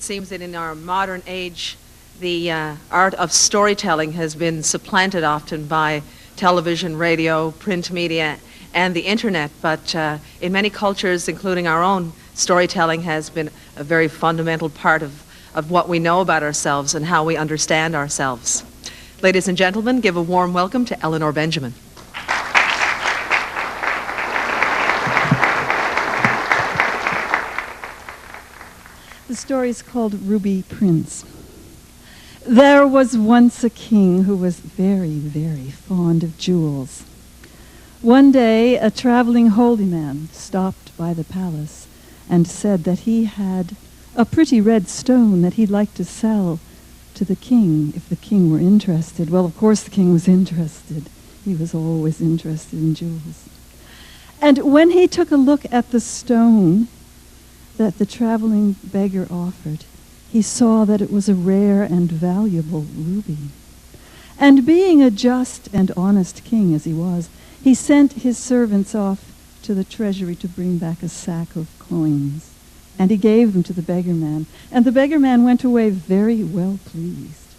It seems that in our modern age, the art of storytelling has been supplanted often by television, radio, print media, and the internet. But in many cultures, including our own, storytelling has been a very fundamental part of what we know about ourselves and how we understand ourselves. Ladies and gentlemen, give a warm welcome to Elinor Benjamin. The story is called Ruby Prince. There was once a king who was very, very fond of jewels. One day, a traveling holy man stopped by the palace and said that he had a pretty red stone that he'd like to sell to the king if the king were interested. Well, of course the king was interested. He was always interested in jewels. And when he took a look at the stone that the traveling beggar offered, he saw that it was a rare and valuable ruby. And being a just and honest king as he was, he sent his servants off to the treasury to bring back a sack of coins. And he gave them to the beggar man. And the beggar man went away very well pleased.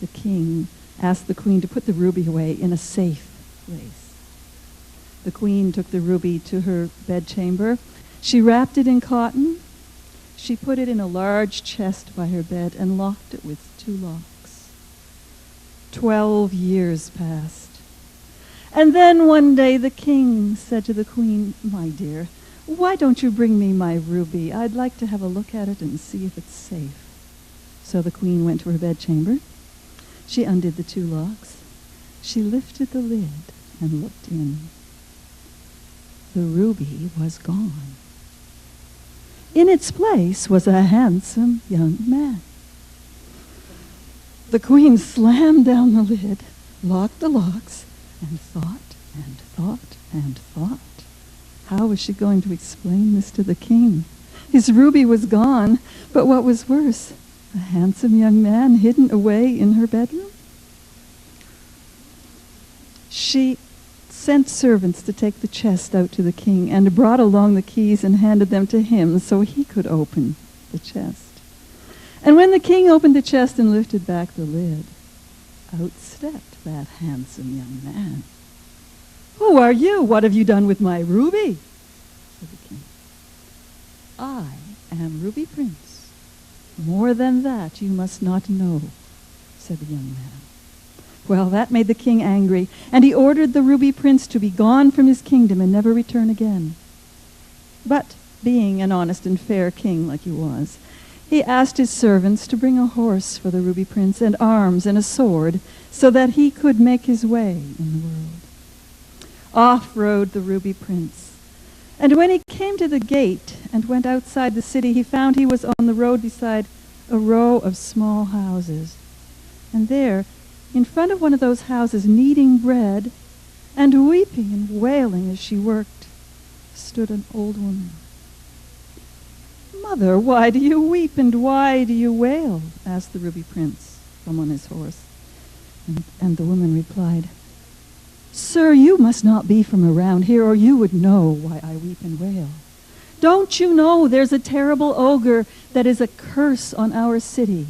The king asked the queen to put the ruby away in a safe place. The queen took the ruby to her bedchamber. She wrapped it in cotton. She put it in a large chest by her bed and locked it with 2 locks. 12 years passed. And then one day the king said to the queen, "My dear, why don't you bring me my ruby? I'd like to have a look at it and see if it's safe." So the queen went to her bedchamber. She undid the 2 locks. She lifted the lid and looked in. The ruby was gone. In its place was a handsome young man. The queen slammed down the lid, locked the locks, and thought and thought and thought. How was she going to explain this to the king? His ruby was gone, but what was worse, a handsome young man hidden away in her bedroom? She sent servants to take the chest out to the king and brought along the keys and handed them to him so he could open the chest. And when the king opened the chest and lifted back the lid, out stepped that handsome young man. "Who are you? What have you done with my ruby?" said the king. "I am Ruby Prince. More than that you must not know," said the young man. Well, that made the king angry, and he ordered the Ruby Prince to be gone from his kingdom and never return again. But being an honest and fair king like he was, he asked his servants to bring a horse for the Ruby Prince and arms and a sword so that he could make his way in the world. Off rode the Ruby Prince. And when he came to the gate and went outside the city, he found he was on the road beside a row of small houses. And there, in front of one of those houses, kneading bread and weeping and wailing as she worked, stood an old woman. "Mother, why do you weep and why do you wail?" asked the Ruby Prince from on his horse. And the woman replied, "Sir, you must not be from around here, or you would know why I weep and wail. Don't you know there's a terrible ogre that is a curse on our city?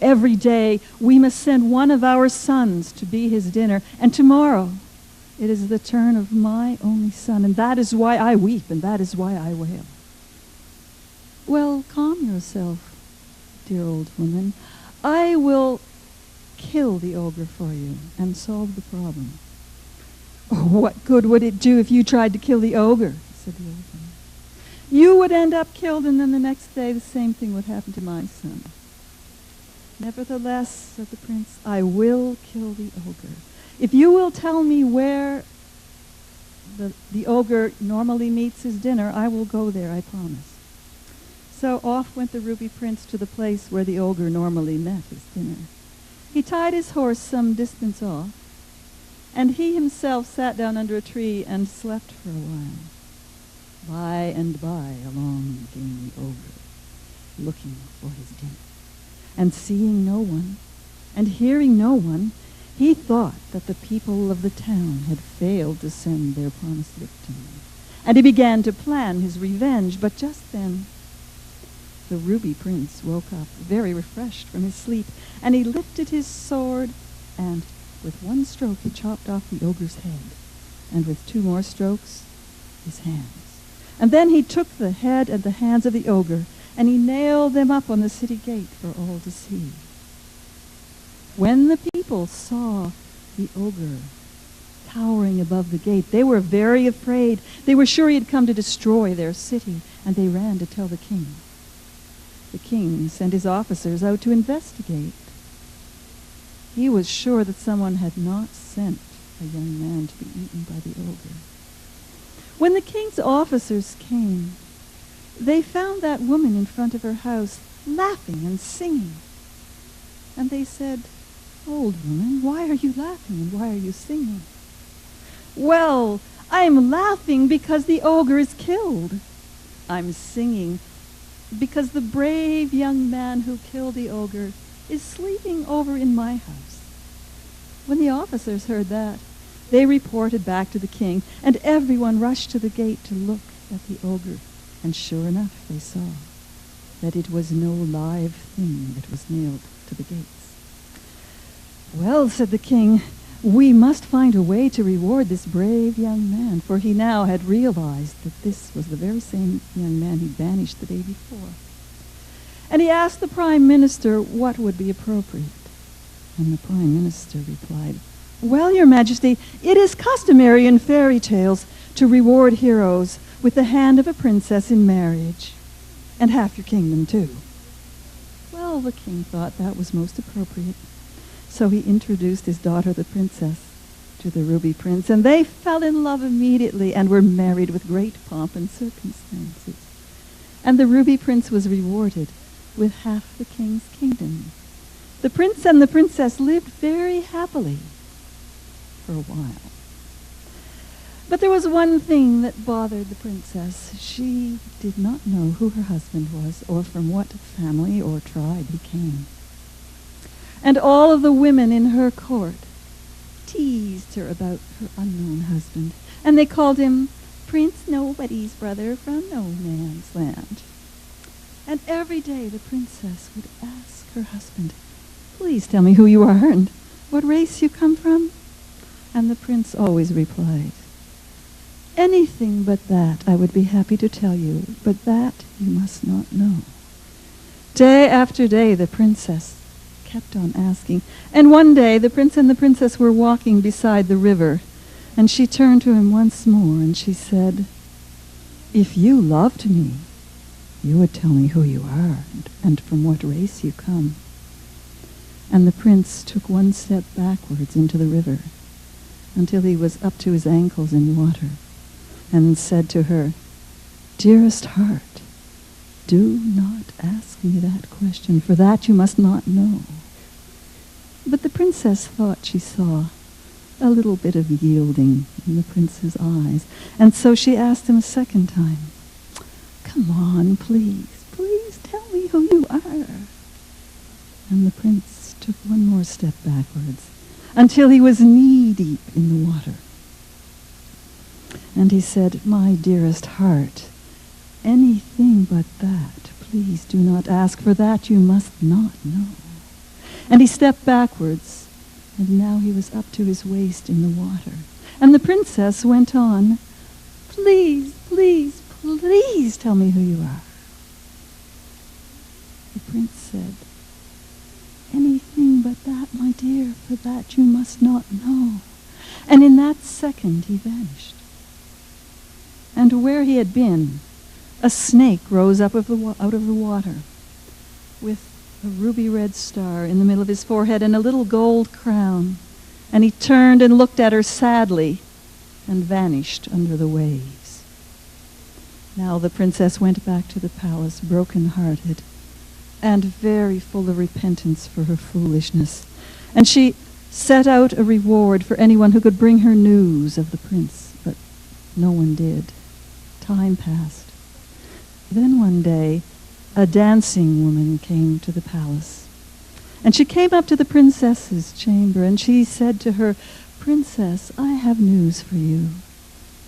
Every day we must send one of our sons to be his dinner, and tomorrow it is the turn of my only son, and that is why I weep, and that is why I wail." "Well, calm yourself, dear old woman. I will kill the ogre for you and solve the problem." "Oh, what good would it do if you tried to kill the ogre?" said the old woman. "You would end up killed, and then the next day the same thing would happen to my son." "Nevertheless," said the prince, "I will kill the ogre. If you will tell me where the ogre normally meets his dinner, I will go there, I promise." So off went the Ruby Prince to the place where the ogre normally met his dinner. He tied his horse some distance off, and he himself sat down under a tree and slept for a while. By and by along came the ogre, looking for his dinner. And seeing no one, and hearing no one, he thought that the people of the town had failed to send their promised victim. And he began to plan his revenge, but just then The ruby prince woke up very refreshed from his sleep, and he lifted his sword, and with one stroke he chopped off the ogre's head, and with 2 more strokes, his hands. And then he took the head and the hands of the ogre, and he nailed them up on the city gate for all to see. When the people saw the ogre towering above the gate, they were very afraid. They were sure he had come to destroy their city, and they ran to tell the king. The king sent his officers out to investigate. He was sure that someone had not sent a young man to be eaten by the ogre. When the king's officers came, they found that woman in front of her house laughing and singing. And they said, "Old woman, why are you laughing and why are you singing?" "Well, I'm laughing because the ogre is killed. I'm singing because the brave young man who killed the ogre is sleeping over in my house." When the officers heard that, they reported back to the king, and everyone rushed to the gate to look at the ogre. And sure enough, they saw that it was no live thing that was nailed to the gates. "Well," said the king, "we must find a way to reward this brave young man," for he now had realized that this was the very same young man he banished the day before. And he asked the prime minister what would be appropriate. And the prime minister replied, "Well, your majesty, it is customary in fairy tales to reward heroes with the hand of a princess in marriage, and half your kingdom too." Well, the king thought that was most appropriate. So he introduced his daughter, the princess, to the ruby prince, and they fell in love immediately and were married with great pomp and circumstances. And the ruby prince was rewarded with half the king's kingdom. The prince and the princess lived very happily for a while. But there was one thing that bothered the princess. She did not know who her husband was or from what family or tribe he came. And all of the women in her court teased her about her unknown husband, and they called him Prince Nobody's brother from no man's land. And every day the princess would ask her husband, "Please tell me who you are and what race you come from." And the prince always replied, "Anything but that I would be happy to tell you, but that you must not know." Day after day the princess kept on asking, and one day the prince and the princess were walking beside the river, and she turned to him once more and she said, "If you loved me, you would tell me who you are and from what race you come." And the prince took one step backwards into the river until he was up to his ankles in water, and said to her, "Dearest heart, do not ask me that question, for that you must not know." But the princess thought she saw a little bit of yielding in the prince's eyes, and so she asked him a second time, "Come on, please, please tell me who you are." And the prince took one more step backwards until he was knee-deep in the water. And he said, "My dearest heart, anything but that, please do not ask, for that you must not know." And he stepped backwards, and now he was up to his waist in the water. And the princess went on, "Please, please, please tell me who you are." The prince said, "Anything but that, my dear, for that you must not know." And in that second he vanished. And where he had been, a snake rose up out of the water with a ruby-red star in the middle of his forehead and a little gold crown. And he turned and looked at her sadly and vanished under the waves. Now the princess went back to the palace broken-hearted and very full of repentance for her foolishness. And she set out a reward for anyone who could bring her news of the prince, but no one did. Time passed. Then one day, a dancing woman came to the palace. And she came up to the princess's chamber, and she said to her, "Princess, I have news for you.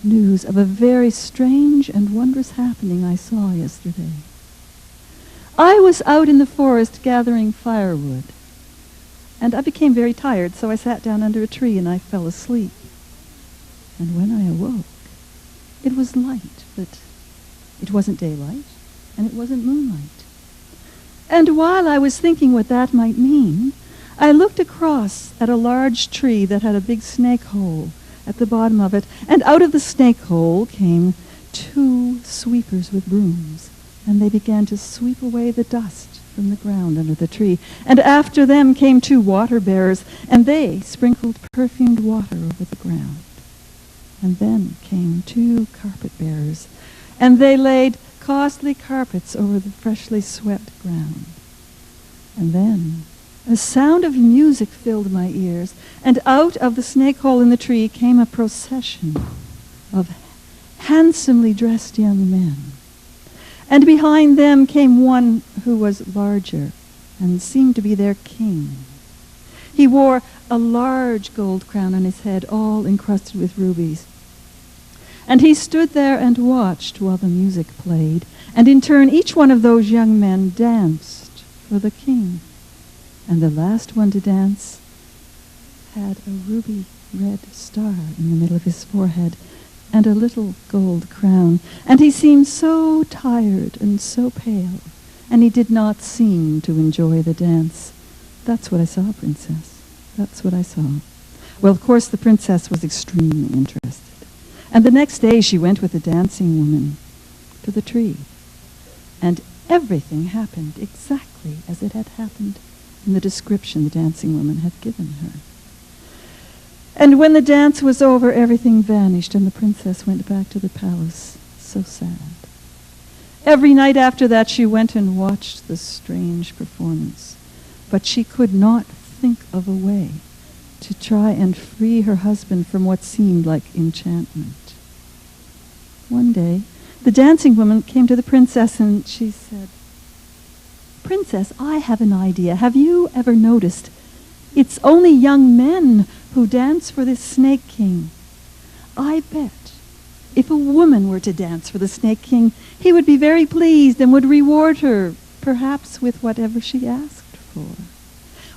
News of a very strange and wondrous happening I saw yesterday. I was out in the forest gathering firewood, and I became very tired, so I sat down under a tree and I fell asleep. And when I awoke, it was light, but it wasn't daylight, and it wasn't moonlight. And while I was thinking what that might mean, I looked across at a large tree that had a big snake hole at the bottom of it, and out of the snake hole came 2 sweepers with brooms, and they began to sweep away the dust from the ground under the tree. And after them came 2 water bearers, and they sprinkled perfumed water over the ground. And then came 2 carpet bearers, and they laid costly carpets over the freshly swept ground. And then a sound of music filled my ears, and out of the snake hole in the tree came a procession of handsomely dressed young men. And behind them came one who was larger and seemed to be their king. He wore a large gold crown on his head, all encrusted with rubies. And he stood there and watched while the music played, and in turn each one of those young men danced for the king. And the last one to dance had a ruby red star in the middle of his forehead and a little gold crown. And he seemed so tired and so pale, and he did not seem to enjoy the dance. That's what I saw, Princess. That's what I saw. Well, of course, the princess was extremely interested. And the next day she went with the dancing woman to the tree. And everything happened exactly as it had happened in the description the dancing woman had given her. And when the dance was over, everything vanished, and the princess went back to the palace, so sad. Every night after that she went and watched the strange performance, but she could not think of a way to try and free her husband from what seemed like enchantment. One day, the dancing woman came to the princess and she said, "Princess, I have an idea. Have you ever noticed it's only young men who dance for this snake king? I bet if a woman were to dance for the snake king, he would be very pleased and would reward her, perhaps with whatever she asked for.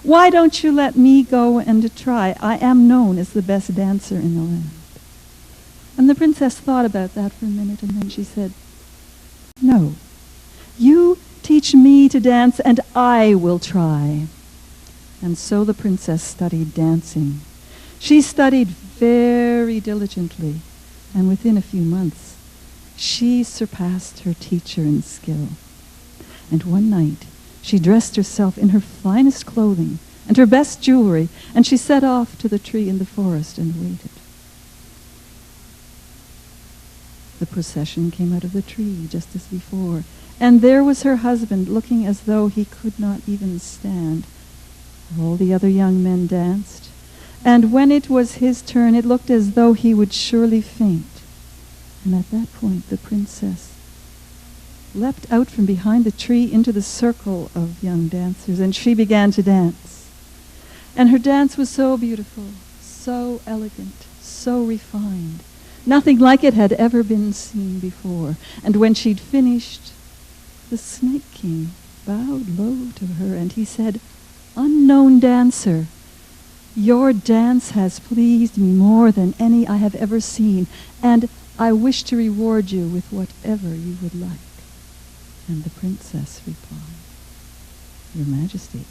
Why don't you let me go and try? I am known as the best dancer in the land." And the princess thought about that for a minute, and then she said, "No, you teach me to dance, and I will try." And so the princess studied dancing. She studied very diligently, and within a few months, she surpassed her teacher in skill. And one night, she dressed herself in her finest clothing and her best jewelry, and she set off to the tree in the forest and waited. The procession came out of the tree just as before, and there was her husband looking as though he could not even stand. All the other young men danced, and when it was his turn, it looked as though he would surely faint. And at that point, the princess leapt out from behind the tree into the circle of young dancers, and she began to dance. And her dance was so beautiful, so elegant, so refined. Nothing like it had ever been seen before. And when she'd finished, the Snake King bowed low to her, and he said, "Unknown dancer, your dance has pleased me more than any I have ever seen, and I wish to reward you with whatever you would like." And the princess replied, "Your Majesty,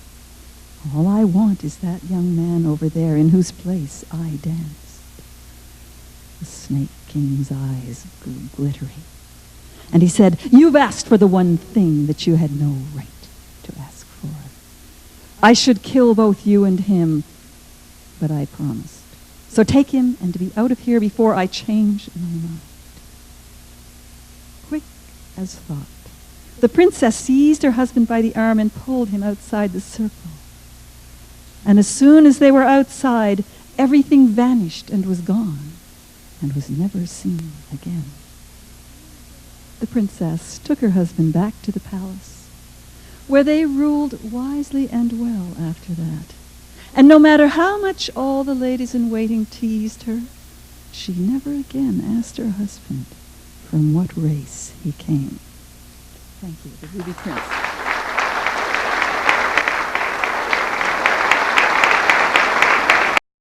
all I want is that young man over there in whose place I danced." The Snake King's eyes grew glittery, and he said, "You've asked for the one thing that you had no right to ask for. I should kill both you and him, but I promised. So take him and be out of here before I change my mind." Quick as thought, the princess seized her husband by the arm and pulled him outside the circle. And as soon as they were outside, everything vanished and was gone, and was never seen again. The princess took her husband back to the palace, where they ruled wisely and well after that. And no matter how much all the ladies-in-waiting teased her, she never again asked her husband from what race he came. Thank you, the Ruby Prince.